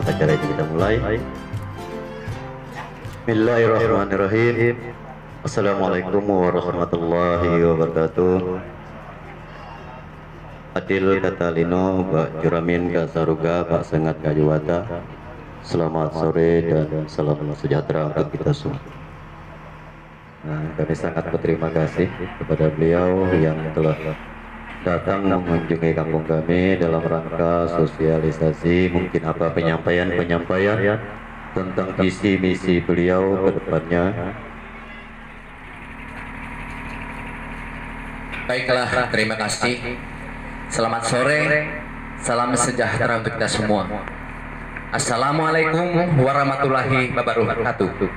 Acara ini kita mulai. Bismillahirrahmanirrahim. Assalamualaikum warahmatullahi wabarakatuh. Adil kata Lino, Pak Juramin Kak Saruga, Pak Sengat Kak Juwata. Selamat sore dan salam sejahtera untuk kita semua. Kami sangat berterima kasih kepada beliau yang telah datang mengunjungi kampung kami dalam rangka sosialisasi mungkin apa penyampaian tentang visi misi beliau ke depannya. Baiklah, terima kasih. Selamat sore, salam sejahtera untuk kita semua. Assalamualaikum warahmatullahi wabarakatuh.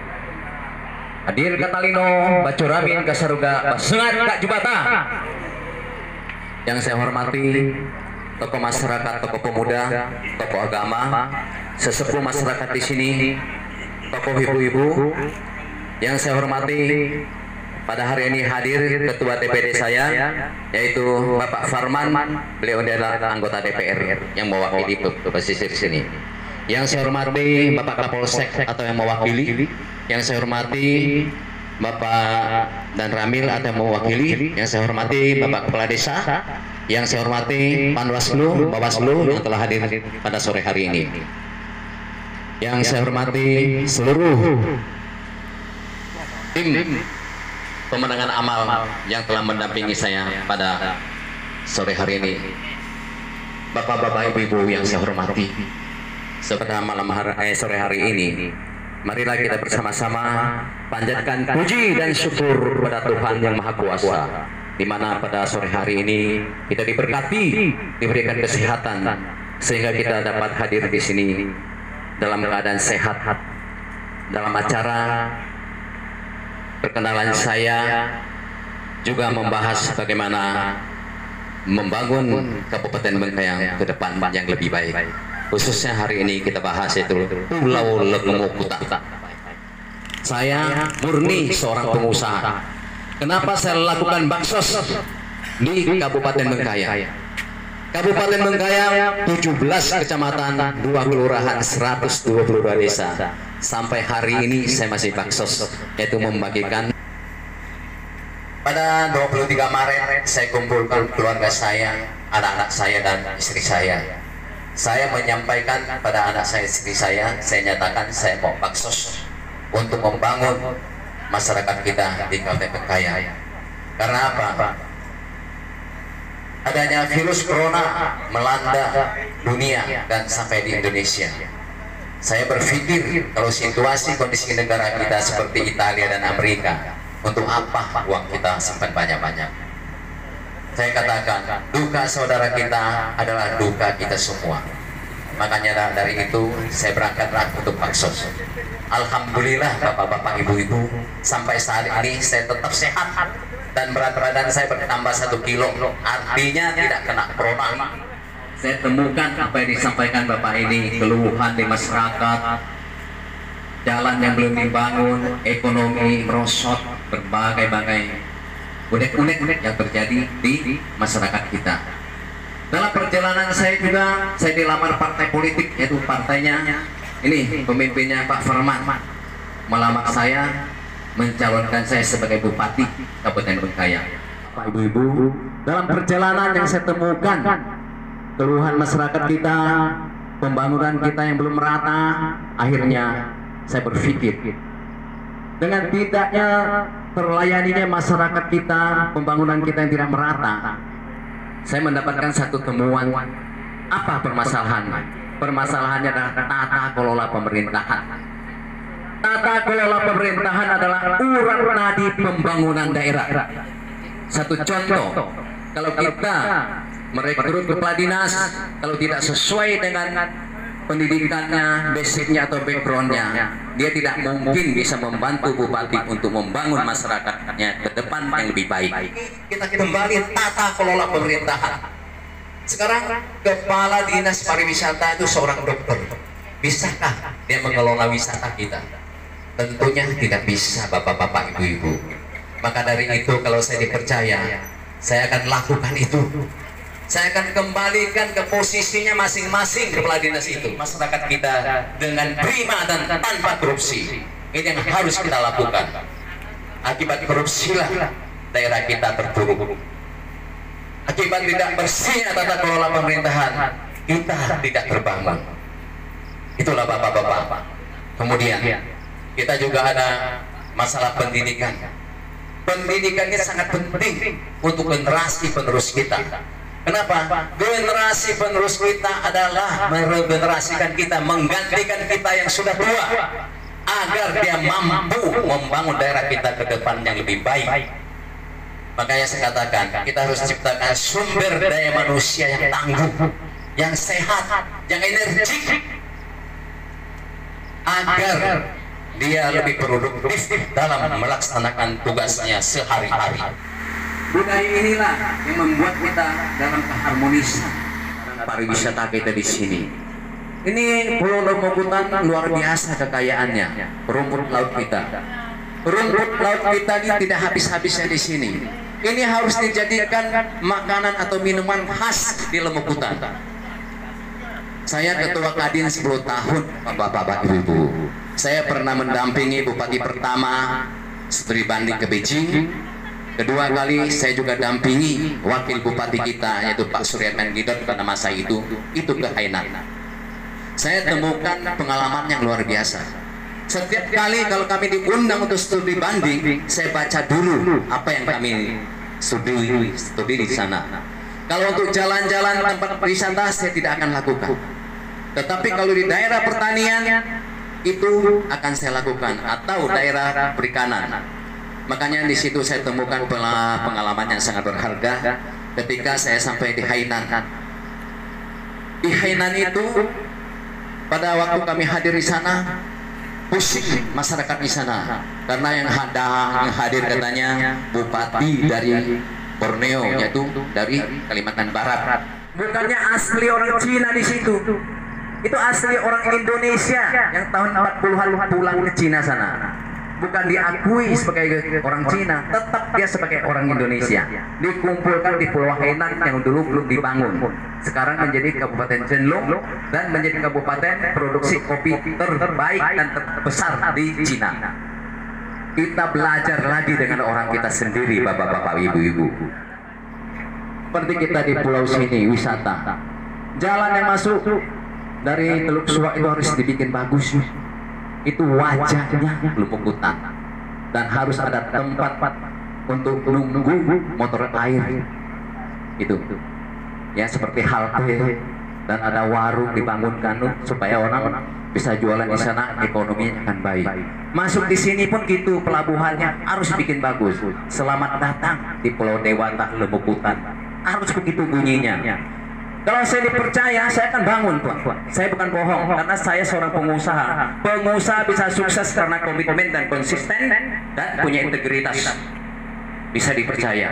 Hadir Katalino, Bacuramin Kasaruga, Basengat Kak Jubata. Yang saya hormati tokoh masyarakat, tokoh pemuda, tokoh agama, sesepuh masyarakat di sini, tokoh ibu-ibu. Yang saya hormati pada hari ini hadir Ketua DPD saya, yaitu Bapak Farman. Beliau adalah anggota DPR yang mewakili posisi di sini. Yang saya hormati Bapak Kapolsek atau yang mewakili. Yang saya hormati Bapak dan Ramil atau yang mewakili. Yang saya hormati Bapak Kepala Desa. Yang saya hormati Panwaslu, Bawaslu yang telah hadir pada sore hari ini. Yang saya hormati seluruh tim pemenangan amal yang telah mendampingi saya pada sore hari ini. Bapak-bapak, ibu-ibu yang saya hormati, pada sore hari ini, marilah kita bersama-sama panjatkan puji dan syukur kepada Tuhan yang Maha Kuasa, di mana pada sore hari ini kita diberkati, diberikan kesehatan sehingga kita dapat hadir di sini dalam keadaan sehat. Dalam acara perkenalan saya juga membahas bagaimana membangun Kabupaten Bengkayang ke depan yang lebih baik. Khususnya hari ini kita bahas itu Pulau Legemukuta. Saya murni seorang pengusaha. Kenapa saya lakukan baksos di Kabupaten Bengkayang? Kabupaten Bengkayang 17 kecamatan, 2 kelurahan, 122 desa. Sampai hari ini saya masih baksos, yaitu membagikan. Pada 23 Maret saya kumpulkan keluarga saya, anak-anak saya dan istri saya. Saya menyampaikan pada anak saya, istri saya nyatakan saya mau baksos untuk membangun masyarakat kita di Kabupaten Bengkayang. Karena apa? Adanya virus corona melanda dunia dan sampai di Indonesia. Saya berpikir kalau situasi kondisi negara kita seperti Italia dan Amerika, untuk apa uang kita simpan banyak-banyak? Saya katakan, duka saudara kita adalah duka kita semua. Makanya dari itu saya berangkatlah untuk baksos. Alhamdulillah bapak-bapak, ibu-ibu, sampai saat ini saya tetap sehat dan berat badan saya bertambah 1 kilo. Artinya tidak kena corona. Saya temukan apa yang disampaikan bapak ini, keluhan di masyarakat, jalan yang belum dibangun, ekonomi merosot, berbagai-bagai unek-unek yang terjadi di masyarakat kita. Dalam perjalanan saya juga, saya dilamar partai politik, yaitu partainya ini pemimpinnya Pak Farman melamar saya, mencalonkan saya sebagai Bupati Kabupaten Bengkayang. Pak, ibu-ibu, dalam perjalanan yang saya temukan keluhan masyarakat kita, pembangunan kita yang belum merata, akhirnya saya berpikir dengan tidaknya terlayaninya masyarakat kita, pembangunan kita yang tidak merata, saya mendapatkan satu temuan. Apa permasalahannya? Permasalahannya adalah tata kelola pemerintahan. Tata kelola pemerintahan adalah urat nadi pembangunan daerah. Satu contoh, kalau kita merekrut kepala dinas, kalau tidak sesuai dengan pendidikannya, basicnya atau backgroundnya, dia tidak mungkin bisa membantu bupati untuk membangun masyarakatnya ke depan yang lebih baik. Kita kembali tata kelola pemerintahan. Sekarang kepala dinas pariwisata itu seorang dokter. Bisakah dia mengelola wisata kita? Tentunya tidak bisa, bapak-bapak, ibu-ibu. Maka dari itu kalau saya dipercaya, saya akan lakukan itu. Saya akan kembalikan ke posisinya masing-masing kepala dinas itu. Masyarakat kita dengan prima dan tanpa korupsi. Ini yang harus kita lakukan. Akibat korupsilah daerah kita terpuruk. Akibat tidak bersihnya tata kelola pemerintahan, kita tidak terbangun. Itulah bapak-bapak. Kemudian kita juga ada masalah pendidikan. Pendidikannya sangat penting untuk generasi penerus kita. Kenapa? Generasi penerus kita adalah meregenerasikan kita, menggantikan kita yang sudah tua, agar dia mampu membangun daerah kita ke depan yang lebih baik. Makanya saya katakan, kita harus ciptakan sumber daya manusia yang tangguh, yang sehat, yang energik, agar dia lebih produktif dalam melaksanakan tugasnya sehari-hari. Budaya inilah yang membuat kita dalam keharmonisan pariwisata kita di sini. Ini Pulau Lemukutan luar biasa kekayaannya, rumput laut kita. Rumput laut kita ini tidak habis-habisnya di sini. Ini harus dijadikan makanan atau minuman khas di Lemukutan. Saya ketua Kadin 10 tahun, bapak-bapak, ibu-ibu. Saya pernah mendampingi bupati pertama studi banding ke Beijing. Kedua kali saya juga dampingi wakil bupati kita, yaitu Pak Suryaman Gidot pada masa itu ke Hainan. Saya temukan pengalaman yang luar biasa. Setiap kali kalau kami diundang untuk studi banding, saya baca dulu apa yang kami studi di sana. Kalau untuk jalan-jalan tempat wisata saya tidak akan lakukan. Tetapi kalau di daerah pertanian itu akan saya lakukan, atau daerah perikanan. Makanya di situ saya temukan pengalaman yang sangat berharga ketika saya sampai di Hainan. Di Hainan itu pada waktu kami hadir di sana, pusing masyarakat di sana karena yang hadir katanya bupati dari Borneo, yaitu dari Kalimantan Barat. Bukannya asli orang Cina di situ. Itu asli orang Indonesia yang tahun 40-an pulang ke Cina sana. Bukan diakui sebagai orang Cina, tetap dia sebagai orang Indonesia. Dikumpulkan di Pulau Hainan yang dulu belum dibangun. Sekarang menjadi Kabupaten Chenlong dan menjadi kabupaten produksi kopi terbaik dan terbesar di Cina. Kita belajar lagi dengan orang kita sendiri, bapak-bapak, ibu-ibu. Seperti kita di pulau sini wisata. Jalan yang masuk dari Teluk Suak itu harus dibikin bagus. Itu wajahnya Lemukutan, dan harus ada tempat untuk nunggu motor air itu ya, seperti halte, dan ada warung dibangunkan supaya orang bisa jualan di sana, ekonominya akan baik. Masuk di sini pun gitu, pelabuhannya harus bikin bagus. Selamat datang di Pulau Dewata Lemukutan, harus begitu bunyinya. Kalau saya dipercaya, saya akan bangun, Pak. Saya bukan bohong, karena saya seorang pengusaha. Pengusaha bisa sukses karena komitmen dan konsisten dan punya integritas. Bisa dipercaya.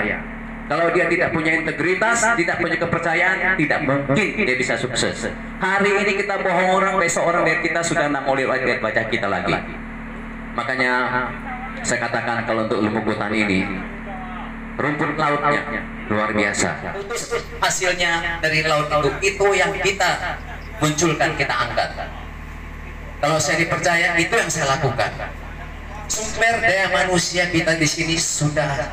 Kalau dia tidak punya integritas, tidak punya kepercayaan, tidak mungkin dia bisa sukses. Hari ini kita bohong orang, besok orang lihat kita sudah nak mulai lihat baca kita lagi. Makanya saya katakan kalau untuk Lemukutan ini, rumput lautnya luar biasa. Hasilnya dari laut itu yang kita munculkan, kita angkat. Kalau saya dipercaya, itu yang saya lakukan. Sumber daya manusia kita di sini sudah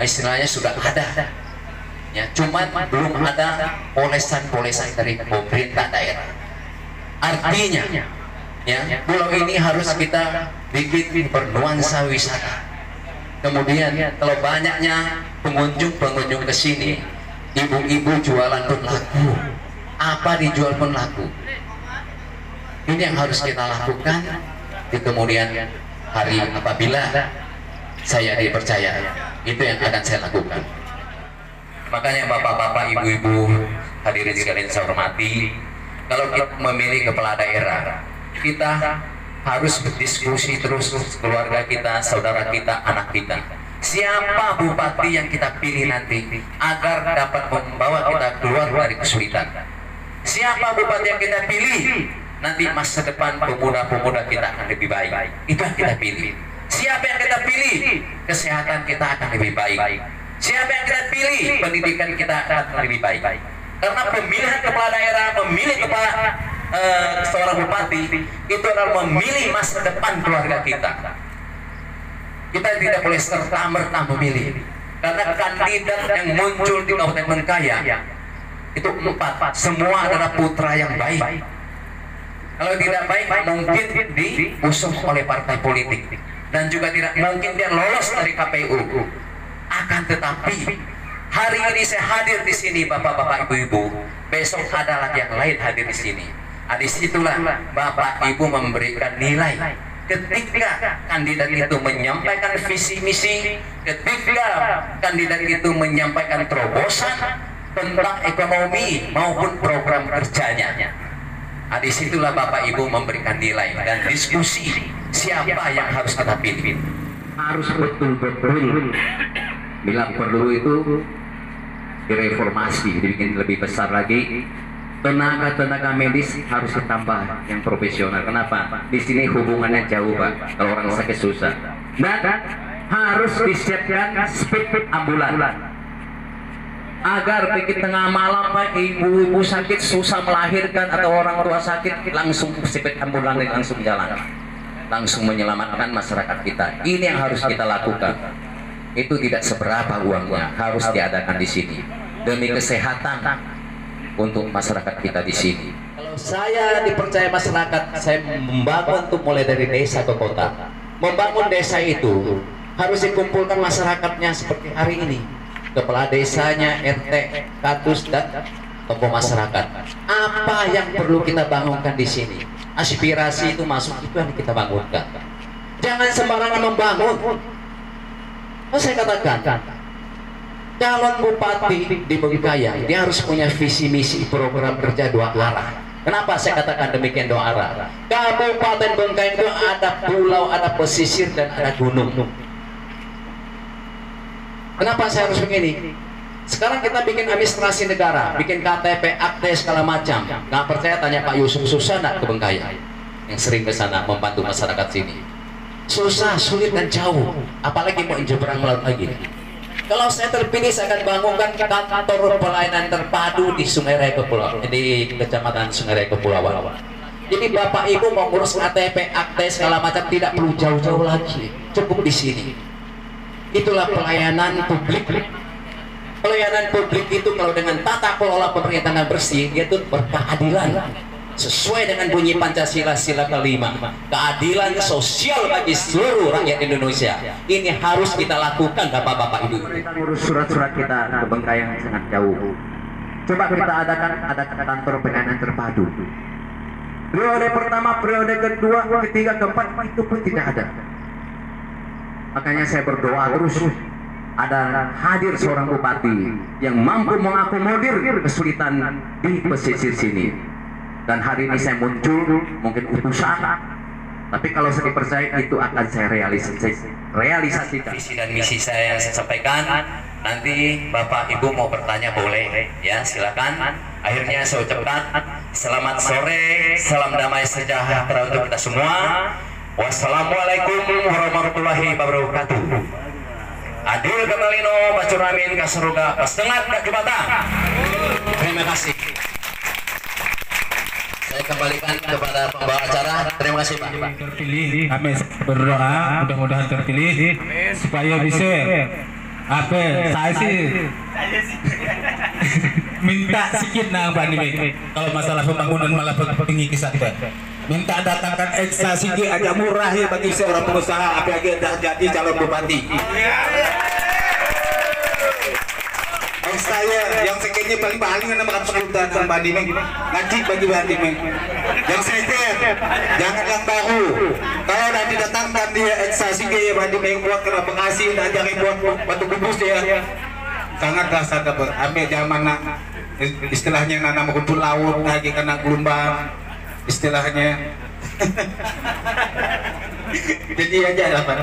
istilahnya sudah ada. Ya, cuma belum ada polesan-polesan dari pemerintah daerah. Artinya, ya, pulau ini harus kita bikin bernuansa wisata. Kemudian kalau banyaknya pengunjung ke sini, ibu-ibu jualan pun laku, apa dijual pun laku. Ini yang harus kita lakukan di kemudian hari apabila saya dipercaya. Itu yang akan saya lakukan. Makanya bapak-bapak, ibu-ibu, hadirin sekalian saya hormati, kalau kita memilih kepala daerah, kita harus berdiskusi terus keluarga kita, saudara kita, anak kita. Siapa bupati yang kita pilih nanti agar dapat membawa kita keluar dari kesulitan? Siapa bupati yang kita pilih nanti masa depan pemuda-pemuda kita akan lebih baik? Itu yang kita pilih. Siapa yang kita pilih, kesehatan kita akan lebih baik. Siapa yang kita pilih, pendidikan kita akan lebih baik. Karena pemilihan kepala daerah, memilih kepala seorang bupati itu adalah memilih masa depan keluarga kita. Kita tidak boleh serta-merta memilih, karena kandidat yang muncul di Kabupaten Bengkaya itu 4, semua adalah putra yang baik. Kalau tidak baik mungkin diusung oleh partai politik, dan juga tidak mungkin dia lolos dari KPU. Akan tetapi hari ini saya hadir di sini, bapak-bapak, ibu-ibu, besok adalah yang lain hadir di sini. Disitulah bapak ibu memberikan nilai ketika kandidat itu menyampaikan visi misi, ketika kandidat itu menyampaikan terobosan tentang ekonomi maupun program kerjanya. Disitulah bapak ibu memberikan nilai dan diskusi siapa yang harus kita pilih. Harus betul-betul bila perlu itu direformasi, dibikin lebih besar lagi. Tenaga medis harus ditambah yang profesional. Kenapa? Di sini hubungannya jauh, Pak. Kalau orang sakit susah. Dan harus disiapkan speed ambulan. Agar di tengah malam, Pak, ibu-ibu sakit susah melahirkan atau orang tua sakit, langsung speed ambulan langsung jalan. Langsung menyelamatkan masyarakat kita. Ini yang harus kita lakukan. Itu tidak seberapa uangnya, harus diadakan di sini demi kesehatan untuk masyarakat kita di sini. Kalau saya dipercaya masyarakat, saya membangun untuk mulai dari desa ke kota. Membangun desa itu harus dikumpulkan masyarakatnya seperti hari ini. Kepala desanya, RT, kadus, dan tokoh masyarakat. Apa yang perlu kita bangunkan di sini? Aspirasi itu masuk, itu yang kita bangunkan. Jangan sembarangan membangun. Saya katakan, calon bupati di Bengkaya dia harus punya visi misi program kerja 2 arah. Kenapa saya katakan demikian 2 arah? Kabupaten Bengkaya itu ada pulau, ada pesisir, dan ada gunung. Kenapa saya harus begini? Sekarang kita bikin administrasi negara, bikin KTP, akte segala macam. Nggak percaya tanya Pak Yusuf Susana ke Bengkaya, yang sering ke sana membantu masyarakat sini. Susah, sulit, dan jauh. Apalagi mau nyebrang laut lagi. Kalau saya terpilih, saya akan bangunkan kantor pelayanan terpadu di Sungai Raya Kepulauan, di Kecamatan Sungai Raya Kepulauan. Jadi bapak ibu mau ngurus KTP, akte segala macam tidak perlu jauh-jauh lagi, cukup di sini. Itulah pelayanan publik. Pelayanan publik itu kalau dengan tata kelola pemerintahan bersih, yaitu berkeadilan. Sesuai dengan bunyi Pancasila sila kelima, keadilan sosial bagi seluruh rakyat Indonesia. Ini harus kita lakukan, bapak-bapak ibu. Kita urus surat-surat kita ke Bengkaya yang sangat jauh. Coba kita adakan kantor pelayanan terpadu. Periode pertama, periode kedua, ketiga, keempat itu pun tidak ada. Makanya saya berdoa terus ada hadir seorang bupati yang mampu mengakomodir kesulitan di pesisir sini. Dan hari ini saya muncul, mungkin utusan, tapi kalau saya dipercaya itu akan saya realisasikan. Visi dan misi saya yang saya sampaikan, nanti Bapak Ibu mau bertanya boleh, ya silakan. Akhirnya saya ucapkan selamat sore, salam damai sejahtera untuk kita semua. Wassalamualaikum warahmatullahi wabarakatuh. Adil katalino, pacuramin kaseruga, pastengat kakibata. Terima kasih. Saya kembalikan kepada pembawa acara. Terima kasih Pak. Terpilih, kami berdoa mudah-mudahan terpilih supaya bisa saya sih minta sedikit Pak Nimi. Kalau masalah pembangunan malah tinggi kisah kita. minta datangkan ekstasi aja murah ya bagi seorang pengusaha apalagi dah jadi calon bupati. Saya yang sekenya paling nama kesulitan badi ngaji bagi badi yang second jangan yang baru kalau udah didatangkan dia ekstasi ya badi buat kena pengasih dan jangan buat batu kubus ya sangat rasa dapat ambil zaman istilahnya nama kumpul laut lagi kena gelombang istilahnya jadi aja lah Pak.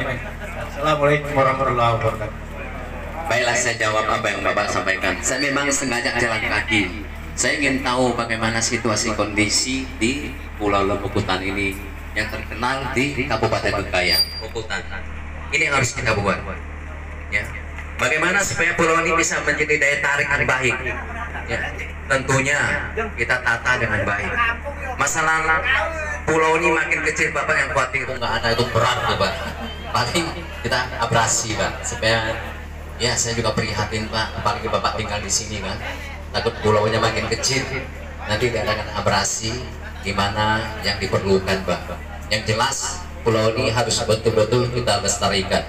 Assalamualaikum warahmatullahi wabarakatuh. Baiklah, saya jawab apa yang Bapak sampaikan. Saya memang sengaja jalan kaki. Saya ingin tahu bagaimana situasi kondisi di Pulau Lembukutan ini yang terkenal di Kabupaten Bengkayang. Bukutan. Ini yang harus kita buat. Ya. Bagaimana supaya pulau ini bisa menjadi daya tarik yang baik? Ya. Tentunya kita tata dengan baik. Masalah pulau ini makin kecil, Bapak yang khawatir itu nggak ada itu berat, Bapak. Paling kita abrasi, Pak, supaya ya saya juga prihatin Pak, apalagi Bapak tinggal di sini kan, takut pulaunya makin kecil, nanti diadakan abrasi, gimana yang diperlukan Pak. Yang jelas pulau ini harus betul-betul kita lestarikan,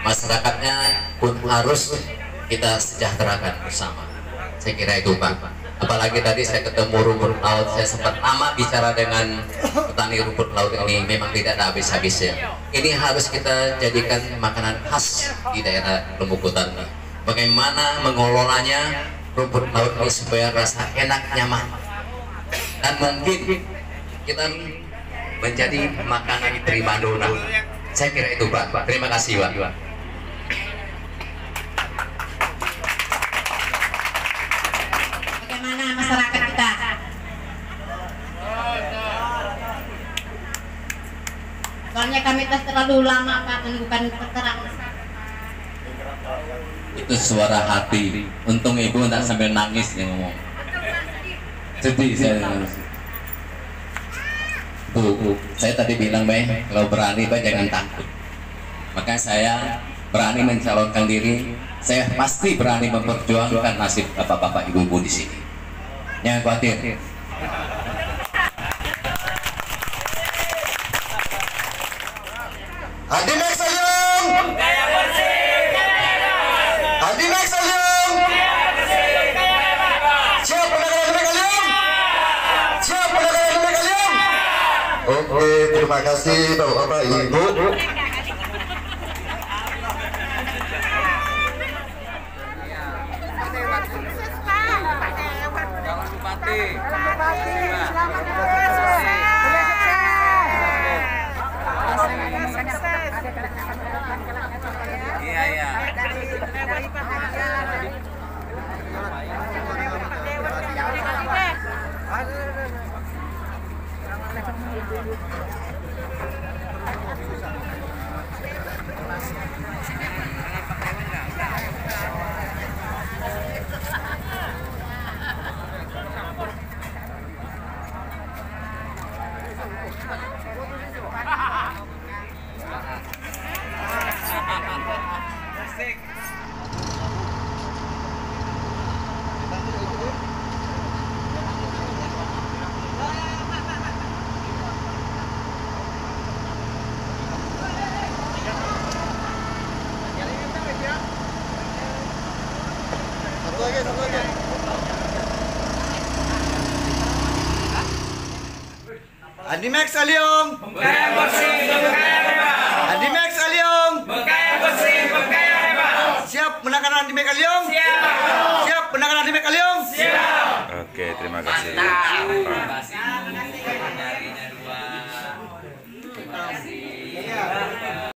masyarakatnya pun harus kita sejahterakan bersama. Saya kira itu Pak. Apalagi tadi saya ketemu rumput laut, saya sempat lama bicara dengan petani rumput laut ini, memang tidak ada habis-habisnya. Ini harus kita jadikan makanan khas di daerah Lembukutan ini. Bagaimana mengelolanya rumput laut ini supaya rasa enak, nyaman, dan mungkin kita menjadi makanan primadona. Saya kira itu Pak. Terima kasih Pak. Masyarakat kita soalnya kami terlalu lama Pak menunggukan keterangan. Itu suara hati. Untung ibu tidak sambil nangis yang ngomong. Sedih saya dengar. Bu, saya tadi bilang kalau berani jangan takut. Maka saya berani mencalonkan diri. Saya pasti berani memperjuangkan nasib bapak-bapak ibu-ibu di sini. Jangan khawatir. Adi Mek Sayung, Adi Mek Sayung, siap pendengar Adi Mek Sayung, siap pendengar Adi Mek Sayung. Oke, terima kasih Bapak Ibu. Adi Mek Sayung, Adi Mek Sayung, siap menangkan Adi Mek Sayung, siap menangkan Adi Mek Sayung. Oke, terima kasih.